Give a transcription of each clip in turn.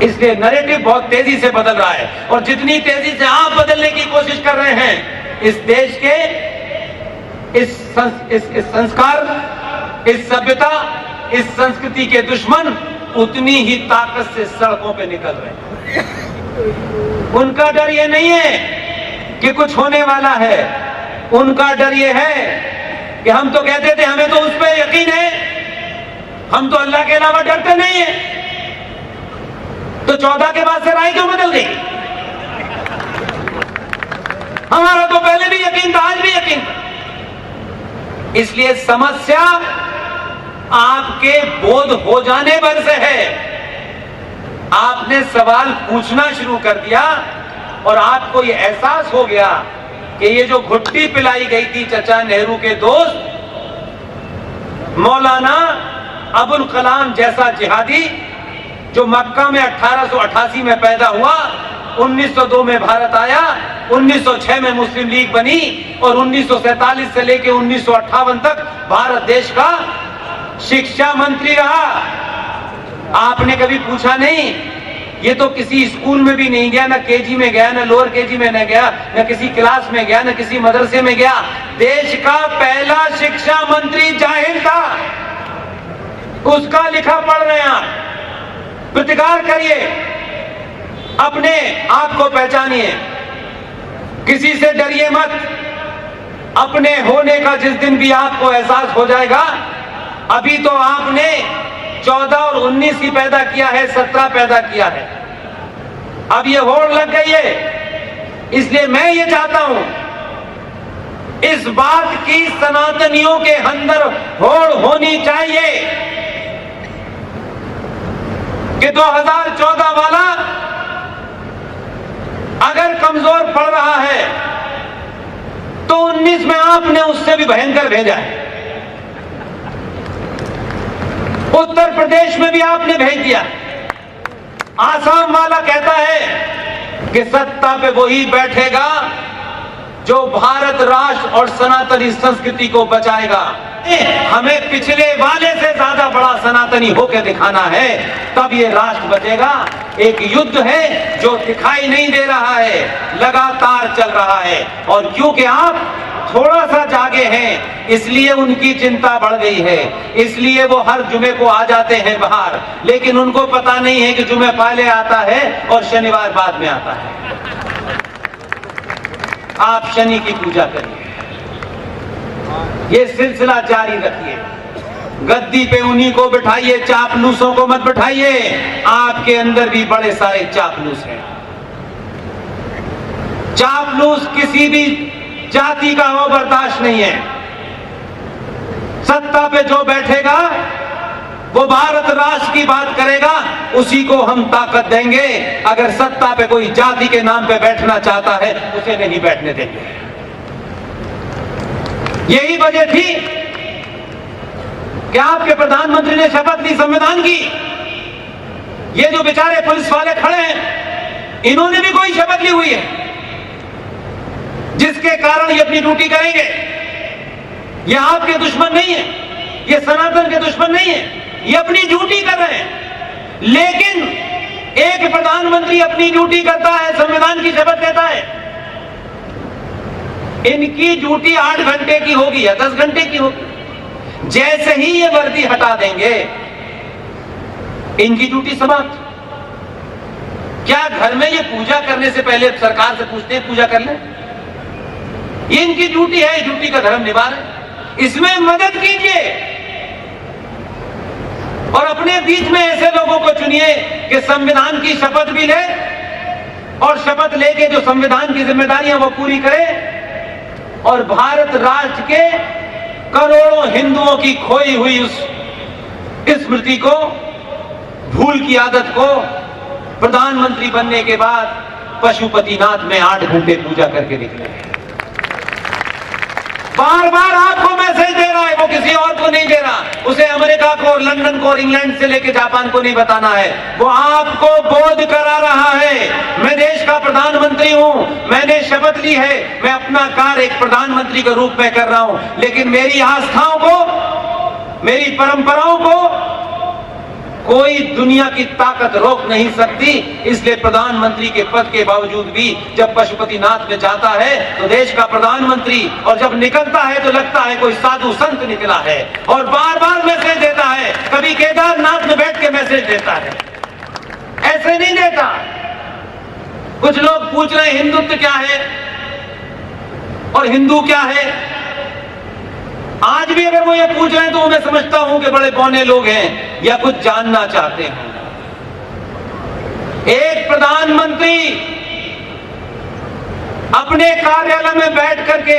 इसलिए नैरेटिव बहुत तेजी से बदल रहा है, और जितनी तेजी से आप बदलने की कोशिश कर रहे हैं, इस देश के इस संस्कार, इस सभ्यता, इस संस्कृति के दुश्मन उतनी ही ताकत से सड़कों पे निकल रहे हैं। उनका डर ये नहीं है कि कुछ होने वाला है, उनका डर ये है कि हम तो कहते थे हमें तो उस पर यकीन है, हम तो अल्लाह के अलावा डरते नहीं है, तो 14 के बाद से राय क्यों बदल गई? हमारा तो पहले भी यकीन था, आज भी यकीन था। इसलिए समस्या आपके बोध हो जाने भर से है। आपने सवाल पूछना शुरू कर दिया और आपको यह एहसास हो गया कि ये जो घुट्टी पिलाई गई थी चचा नेहरू के दोस्त मौलाना अबुल कलाम जैसा जिहादी, जो मक्का में 1888 में पैदा हुआ, 1902 में भारत आया, 1906 में मुस्लिम लीग बनी और 1947 से लेकर 1958 तक भारत देश का शिक्षा मंत्री रहा। आपने कभी पूछा नहीं? ये तो किसी स्कूल में भी नहीं गया, ना केजी में गया, ना लोअर केजी में न गया, ना किसी क्लास में गया, ना किसी मदरसे में गया। देश का पहला शिक्षा मंत्री जाहिर था, उसका लिखा पढ़ रहे हैं आप। प्रतिकार करिए, अपने आप को पहचानिए, किसी से डरिए मत। अपने होने का जिस दिन भी आपको एहसास हो जाएगा, अभी तो आपने 14 और 19 ही पैदा किया है, 17 पैदा किया है, अब ये होड़ लग गई है। इसलिए मैं ये चाहता हूं, इस बात की सनातनियों के अंदर होड़ होनी चाहिए कि 2014 वाला अगर कमजोर पड़ रहा है तो 19 में आपने उससे भी भयंकर भेजा है। उत्तर प्रदेश में भी आपने भेज दिया। आसाम वाला कहता है कि सत्ता पे वही बैठेगा जो भारत राष्ट्र और सनातनी संस्कृति को बचाएगा। हमें पिछले वाले से ज्यादा बड़ा सनातनी होकर दिखाना है, तब ये राष्ट्र बचेगा। एक युद्ध है जो दिखाई नहीं दे रहा है, लगातार चल रहा है, और क्योंकि आप थोड़ा सा जागे हैं इसलिए उनकी चिंता बढ़ गई है, इसलिए वो हर जुमे को आ जाते हैं बाहर, लेकिन उनको पता नहीं है कि जुमे पहले आता है और शनिवार बाद में आता है। आप शनि की पूजा करिए, ये सिलसिला जारी रखिए, गद्दी पे उन्हीं को बिठाइए, चापलूसों को मत बिठाइए। आपके अंदर भी बड़े सारे चापलूस हैं। चापलूस किसी भी जाति का हो बर्दाश्त नहीं है। सत्ता पे जो बैठेगा वो भारत राष्ट्र की बात करेगा, उसी को हम ताकत देंगे। अगर सत्ता पे कोई जाति के नाम पे बैठना चाहता है उसे नहीं बैठने देंगे। यही वजह थी कि आपके प्रधानमंत्री ने शपथ ली संविधान की। ये जो बेचारे पुलिस वाले खड़े हैं, इन्होंने भी कोई शपथ ली हुई है जिसके कारण ये अपनी ड्यूटी करेंगे। ये आपके दुश्मन नहीं है, ये सनातन के दुश्मन नहीं है, ये अपनी ड्यूटी कर रहे हैं। लेकिन एक प्रधानमंत्री अपनी ड्यूटी करता है, संविधान की शपथ लेता है, इनकी ड्यूटी 8 घंटे की होगी या 10 घंटे की होगी। जैसे ही ये वर्दी हटा देंगे इनकी ड्यूटी समाप्त। क्या घर में ये पूजा करने से पहले सरकार से पूछते हैं पूजा कर ले? ये इनकी ड्यूटी है, ड्यूटी का धर्म निभा रहे, इसमें मदद कीजिए। और अपने बीच में ऐसे लोगों को चुनिए कि संविधान की शपथ भी ले और शपथ लेके जो संविधान की जिम्मेदारियां वो पूरी करे, और भारत राष्ट्र के करोड़ों हिंदुओं की खोई हुई उस स्मृति को, भूल की आदत को प्रधानमंत्री बनने के बाद पशुपतिनाथ में 8 घंटे पूजा करके निकले। बार बार आपको मैसेज दे रहा है, वो किसी और को नहीं दे रहा। उसे अमेरिका को, लंदन को, इंग्लैंड से लेकर जापान को नहीं बताना है, वो आपको बोध करा रहा है। मैं देश का प्रधानमंत्री हूं, मैंने शपथ ली है, मैं अपना कार्य एक प्रधानमंत्री के रूप में कर रहा हूं, लेकिन मेरी आस्थाओं को, मेरी परंपराओं को कोई दुनिया की ताकत रोक नहीं सकती। इसलिए प्रधानमंत्री के पद के बावजूद भी जब पशुपतिनाथ में जाता है तो देश का प्रधानमंत्री, और जब निकलता है तो लगता है कोई साधु संत निकला है, और बार बार मैसेज देता है। कभी केदारनाथ में बैठ के मैसेज देता है, ऐसे नहीं देता। कुछ लोग पूछ रहे हैं हिंदुत्व क्या है और हिंदू क्या है। आज भी अगर वो ये पूछ रहे हैं तो मैं समझता हूं कि बड़े बौने लोग हैं या कुछ जानना चाहते हैं। एक प्रधानमंत्री अपने कार्यालय में बैठ करके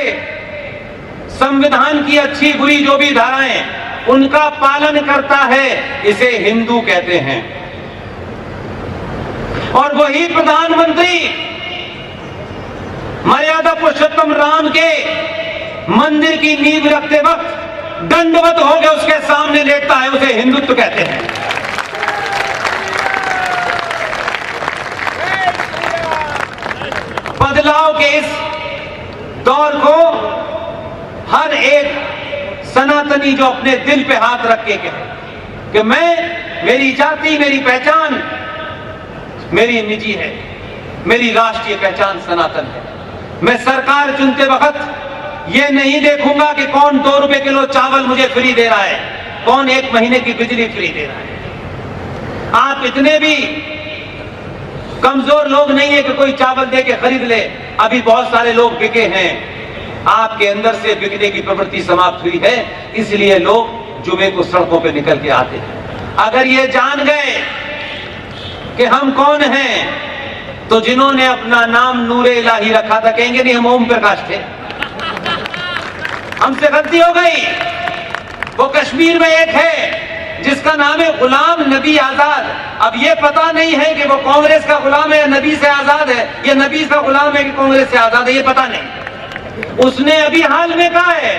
संविधान की अच्छी बुरी जो भी धाराएं उनका पालन करता है, इसे हिंदू कहते हैं। और वही प्रधानमंत्री मर्यादा पुरुषोत्तम राम के मंदिर की नींव रखते वक्त दंडवत हो गए उसके सामने लेटता है, उसे हिंदुत्व कहते हैं। बदलाव के इस दौर को हर एक सनातनी जो अपने दिल पे हाथ रख के कहे कि मेरी जाति, मेरी पहचान मेरी निजी है, मेरी राष्ट्रीय पहचान सनातन है। मैं सरकार चुनते वक्त ये नहीं देखूंगा कि कौन 2 रुपए किलो चावल मुझे फ्री दे रहा है, कौन 1 महीने की बिजली फ्री दे रहा है। आप इतने भी कमजोर लोग नहीं है कि कोई चावल दे के खरीद ले। अभी बहुत सारे लोग बिके हैं, आपके अंदर से बिकने की प्रवृत्ति समाप्त हुई है, इसलिए लोग जुमे को सड़कों पे निकल के आते हैं। अगर ये जान गए कि हम कौन हैं, तो जिन्होंने अपना नाम नूरे इलाही रखा था कहेंगे नहीं हम ओम प्रकाश थे। हमसे गलती हो गई। वो कश्मीर में एक है जिसका नाम है गुलाम नबी आजाद। अब ये पता नहीं है कि वो कांग्रेस का गुलाम है या नबी से आजाद है, या नबी का गुलाम है कि कांग्रेस से आजाद है, ये पता नहीं। उसने अभी हाल में कहा है,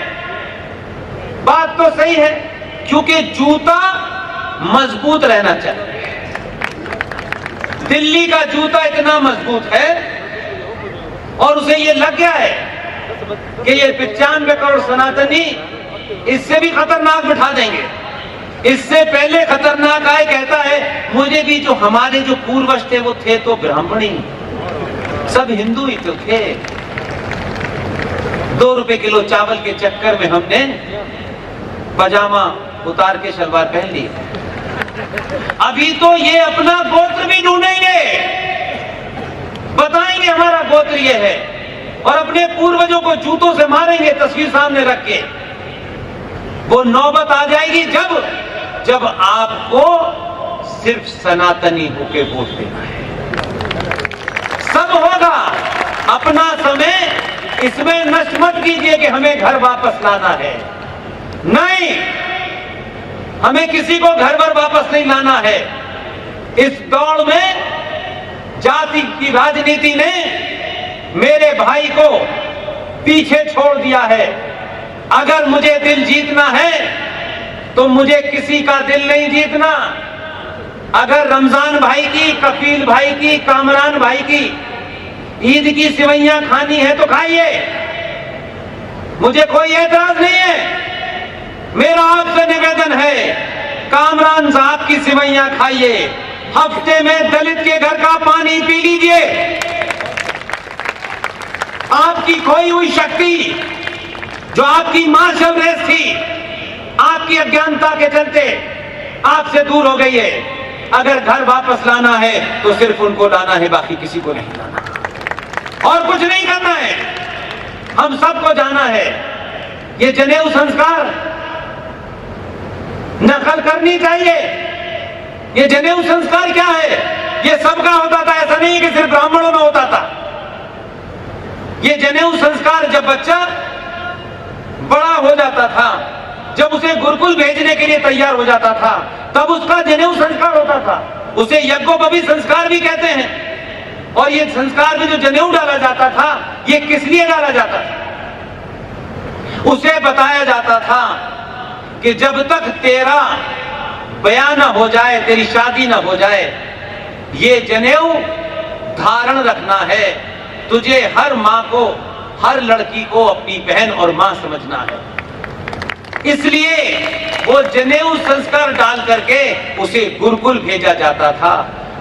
बात तो सही है, क्योंकि जूता मजबूत रहना चाहिए। दिल्ली का जूता इतना मजबूत है और उसे ये लग गया है कि ये 95 करोड़ सनातनी इससे भी खतरनाक बिठा देंगे। इससे पहले खतरनाक आए, कहता है मुझे भी जो हमारे जो पूर्वज थे वो थे तो ब्राह्मणी, सब हिंदू ही तो थे। 2 रुपए किलो चावल के चक्कर में हमने पजामा उतार के शलवार पहन ली। अभी तो ये अपना गोत्र भी ढूंढेंगे, बताएंगे हमारा गोत्र ये है, और अपने पूर्वजों को जूतों से मारेंगे तस्वीर सामने रख के। वो नौबत आ जाएगी जब आपको सिर्फ सनातनी होके वोट देना है। सब होगा, अपना समय इसमें नष्ट मत कीजिए कि हमें घर वापस लाना है। नहीं, हमें किसी को घर पर वापस नहीं लाना है। इस दौड़ में जाति की राजनीति ने मेरे भाई को पीछे छोड़ दिया है। अगर मुझे दिल जीतना है तो मुझे किसी का दिल नहीं जीतना। अगर रमजान भाई की, कफील भाई की, कामरान भाई की ईद की सिवैयां खानी है तो खाइए, मुझे कोई एतराज नहीं है। मेरा आपसे निवेदन है, कामरान साहब की सिवैयां खाइए, हफ्ते में दलित के घर का पानी पी लीजिए। आपकी खोई हुई शक्ति जो आपकी मार्शल रेस थी, आपकी अज्ञानता के चलते आपसे दूर हो गई है। अगर घर वापस लाना है तो सिर्फ उनको लाना है, बाकी किसी को नहीं लाना और कुछ नहीं करना है। हम सबको जाना है, ये जनेऊ संस्कार नकल करनी चाहिए। ये जनेऊ संस्कार क्या है? ये सबका होता था, ऐसा नहीं कि सिर्फ ब्राह्मणों में होता था। ये जनेऊ संस्कार जब बच्चा बड़ा हो जाता था, जब उसे गुरुकुल भेजने के लिए तैयार हो जाता था, तब उसका जनेऊ संस्कार होता था। उसे यज्ञोपवी संस्कार भी कहते हैं। और ये संस्कार में जो जनेऊ डाला जाता था, ये किस लिए डाला जाता था? उसे बताया जाता था कि जब तक तेरा बयान न हो जाए, तेरी शादी न हो जाए, ये जनेऊ धारण रखना है। तुझे हर माँ को, हर लड़की को अपनी बहन और माँ समझना है। इसलिए वो जनेऊ संस्कार डाल करके उसे गुरुकुल भेजा जाता था,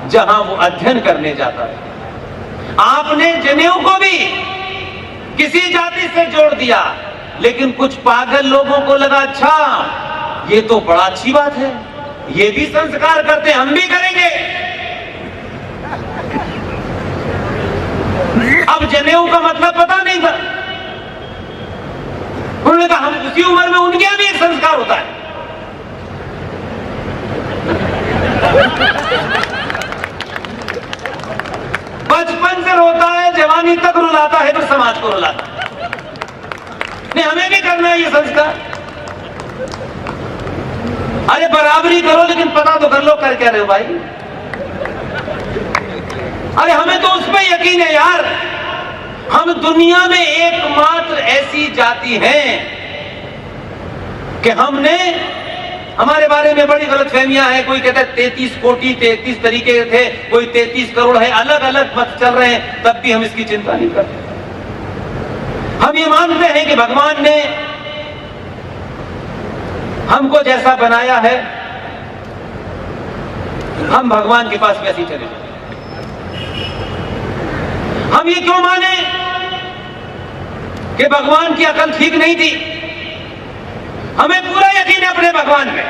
जहां वो अध्ययन करने जाता था। आपने जनेऊ को भी किसी जाति से जोड़ दिया, लेकिन कुछ पागल लोगों को लगा अच्छा ये तो बड़ा अच्छी बात है, ये भी संस्कार करते, हम भी करेंगे। अब जनेऊ का मतलब पता नहीं था, उन्होंने कहा हम उसी उम्र में, उनके भी एक संस्कार होता है। बचपन से रोता है, जवानी तक रुलाता है, तो समाज को रुलाता है। नहीं, हमें भी करना है ये संस्कार। अरे बराबरी करो, लेकिन पता तो कर लो कर क्या रहे हो भाई। अरे हमें तो उस पर यकीन है यार, हम दुनिया में एकमात्र ऐसी जाति हैं कि हमने, हमारे बारे में बड़ी गलतफहमियां हैं। कोई कहता है 33 कोटि 33 तरीके थे, कोई 33 करोड़ है, अलग अलग मत चल रहे हैं, तब भी हम इसकी चिंता नहीं करते। हम ये मानते हैं कि भगवान ने हमको जैसा बनाया है, हम भगवान के पास वैसे ही चले जाए। हम ये क्यों माने कि भगवान की अकल ठीक नहीं थी? हमें पूरा यकीन है अपने भगवान में।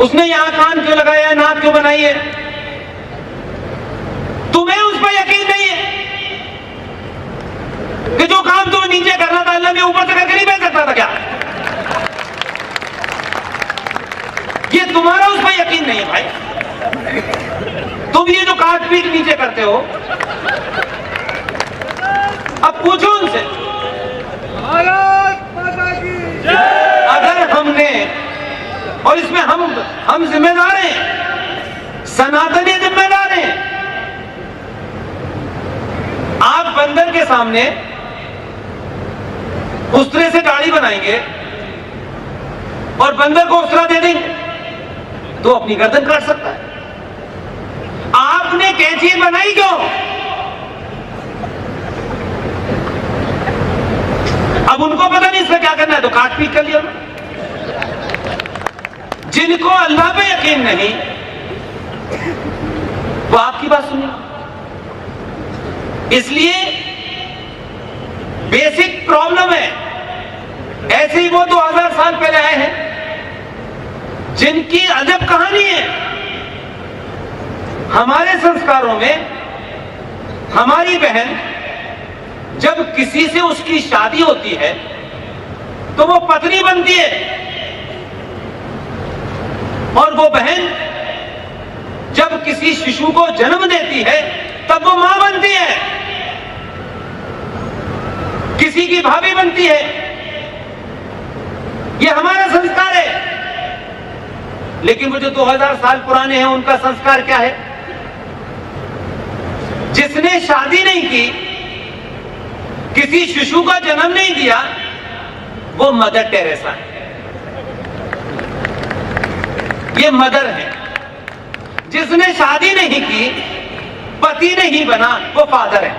उसने यहां कान क्यों लगाया है, नाक क्यों बनाई है? तुम्हें उस पर यकीन नहीं है कि जो काम तुम्हें नीचे करना था अल्लाह ने ऊपर से करके नहीं भेज सकता था क्या? ये तुम्हारा उस पर यकीन नहीं है भाई। तुम ये जो काट पीट नीचे करते हो, अब पूछो उनसे, अगर हमने, और इसमें हम जिम्मेदार हैं, सनातनी जिम्मेदार हैं। आप बंदर के सामने उस्तरे से दाढ़ी बनाएंगे और बंदर को उस्तरा दे देंगे तो अपनी गर्दन काट सकता है। आपने कैंची बनाई क्यों? अब उनको पता नहीं इसका क्या करना है, तो काट पीट कर लिया। जिनको अल्लाह पे यकीन नहीं, वो आपकी बात सुनिए। इसलिए बेसिक प्रॉब्लम है। ऐसे ही वो 2000 साल पहले आए हैं, जिनकी अजब कहानी है। हमारे संस्कारों में हमारी बहन जब किसी से उसकी शादी होती है तो वो पत्नी बनती है, और वो बहन जब किसी शिशु को जन्म देती है तब वो मां बनती है, किसी की भाभी बनती है। ये हमारा संस्कार है। लेकिन वो जो 2000 साल पुराने हैं, उनका संस्कार क्या है? जिसने शादी नहीं की, किसी शिशु का जन्म नहीं दिया, वो मदर टेरेसा है। ये मदर है। जिसने शादी नहीं की, पति नहीं बना, वो फादर है।